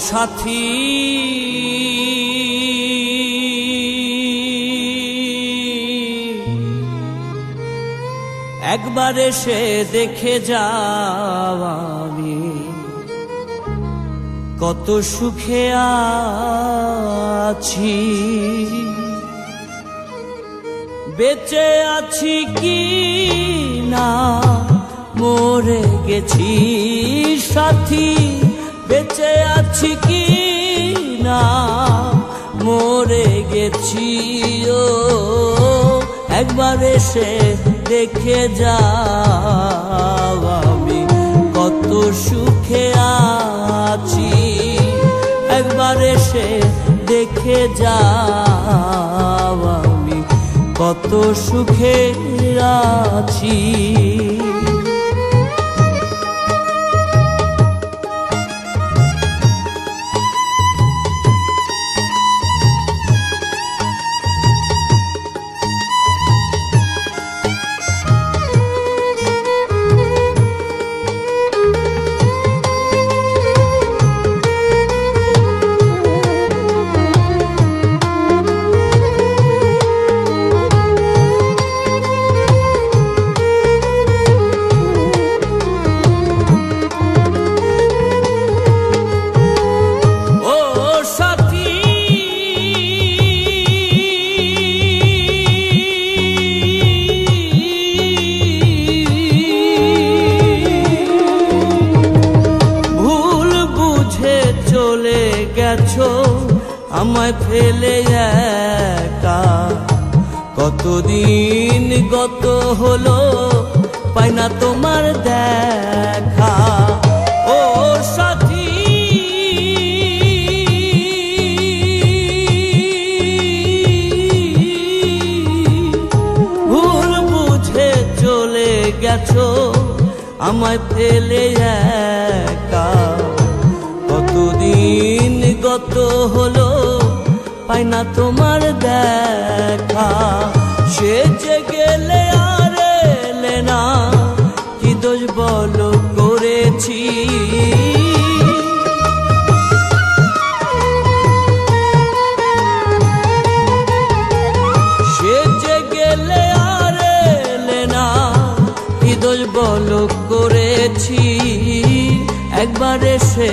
সাথী একবার এসে দেখে যাও আমি কত সুখে আছি, বেঁচে আছি কি না মরে গেছি সাথী, বেঁচে আছি কি না মরে গেছি। ও একবার এসে দেখে যাও আমি কত সুখে আছি, একবার এসে দেখে যাও আমি কত সুখে আছি। আমায় ফেলে একা কতদিন গত হলো, পাই না তোমার দেখা। ও সাথী ভুল বুঝে চলে গেছো আমায় ফেলে একা কতদিন গত হলো, পাই না তোমার দেখা। সে যে গেলে আর এলে না, কি দোষ বলো করেছি, সে যে গেলে আর এলে না, কি দোষ বলো করেছি। একবার এসে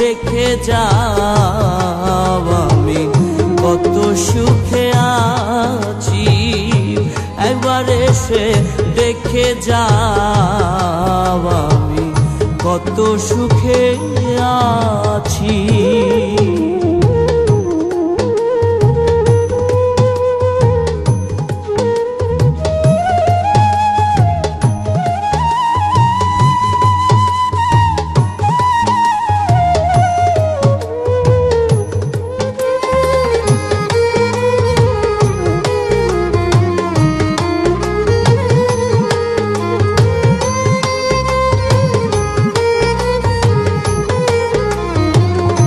দেখে যাও আমি কত সুখে আছি, একবার এসে দেখে যাও আমি কত সুখে আছি।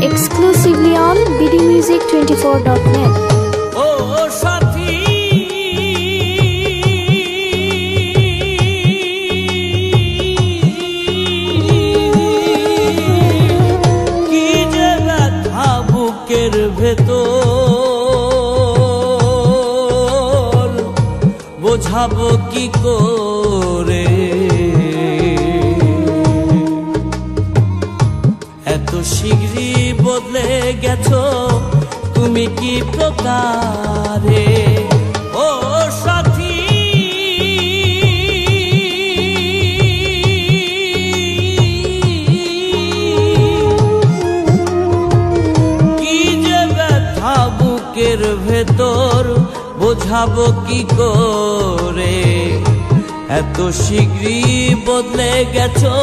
Exclusively on bdmusic24.net. ও সাথী কি যে ব্যথা বুকের ভেতর, বোঝাবো কি করে, এত শীঘ্রই বদলে গেছো তুমি কি প্রকারে। ও সাথী কি যে ব্যথা বুকের ভেতর, বোঝাবো কি করে, এত শীঘ্রই বদলে গেছো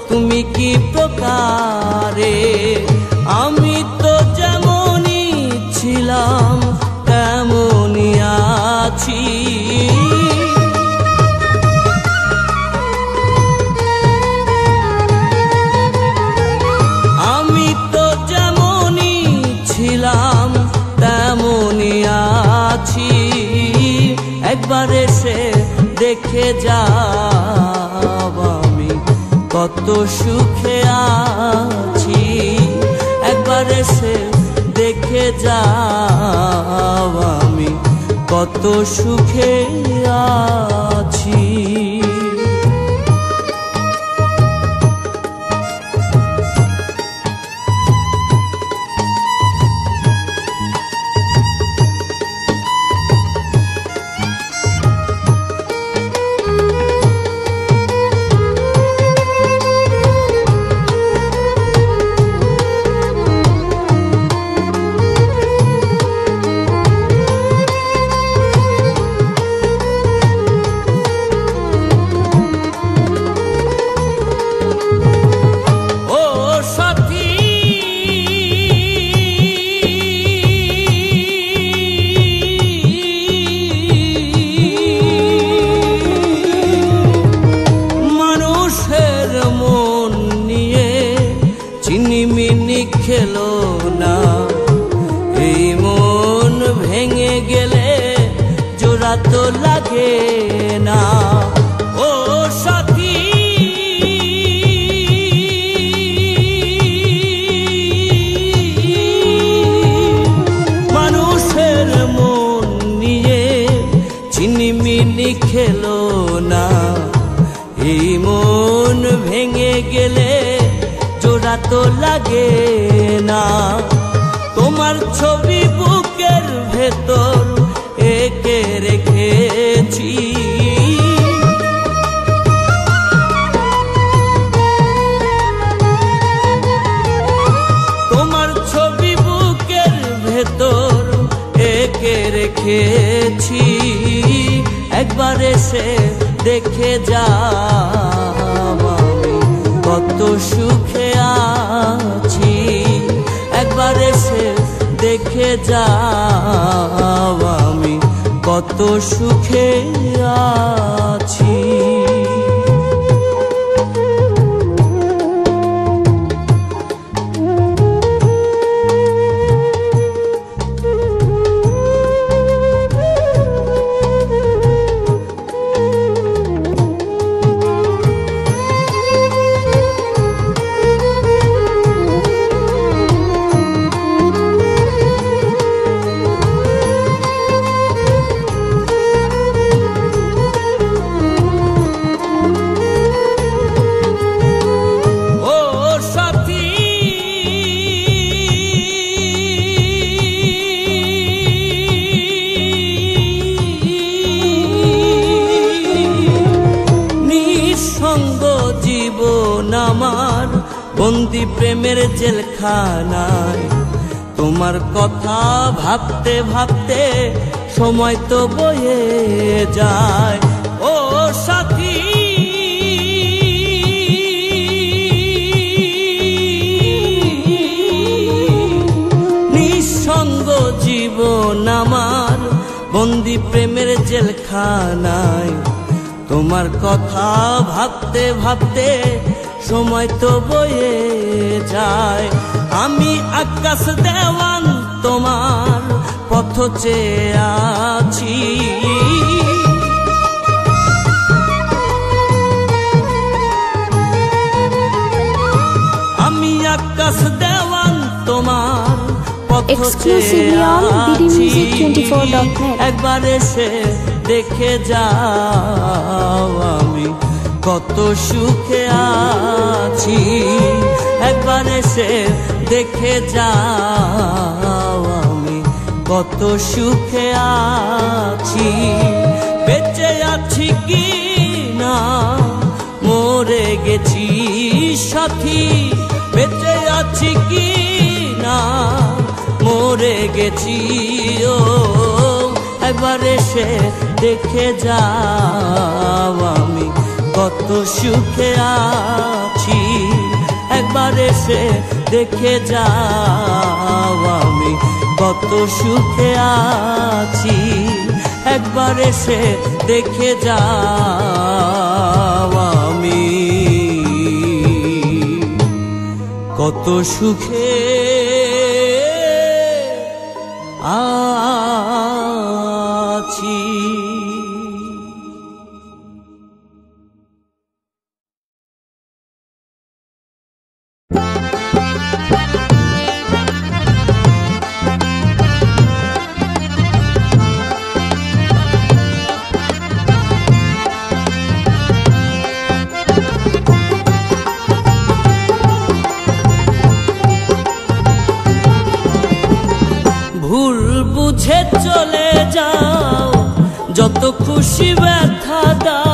তুমি কি প্রকারে। আমি তো যেমনই ছিলাম তেমনই আছি, আমি তো যেমনই ছিলাম তেমনই আছি, একবার এসে দেখে যাও আমি কত সুখে আছি, একবার এসে দেখে যাও আমি কত সুখে আছি। খেলো না এই মন ভেঙে গেলে জোড়া তো লাগে না। ও সাথী মানুষের মন নিয়ে চিনিমিনি খেলো না এই মন ভেঙে গেলে জোড়া তো লাগে না। তোমার ছবি বুকের ভেতর এঁকে রেখেছি তোমার ছবি বুকের ভেতর এঁকে রেখেছি। একবার এসে দেখে যাও আমি কত সুখে আছি। একবার এসে দেখে যাও আমি কত সুখে আছি। আমার বন্দি প্রেমের জেলখানায় তোমার কথা ভাবতে ভাবতে সময় তো বয়ে যায়। ও সাথী নিঃসঙ্গ জীবন আমার বন্দি প্রেমের জেলখানায় তোমার কথা ভাবতে ভাবতে সময় তো বয়ে যায়। আমি আকাশ দেওয়ান তোমার পথ চেয়ে আছি। আমি আকাশ দেওয়ান তোমার পথ চেয়ে আছি। একবার এসে দেখে যাও আমি কত সুখে আছি। একবার এসে দেখে যাও আমি কত সুখে আছি। বেঁচে আছি কি না মরে গেছি সাথী, বেঁচে আছি কি না মরে গেছি। ও একবার এসে দেখে যাও আমি কত সুখে আছি। একবার এসে দেখে যাও আমি কত সুখে আছি। একবার এসে দেখে যাও আমি কত সুখে আছি। বুঝে চলে যাও, যত খুশি ব্যথা দাও।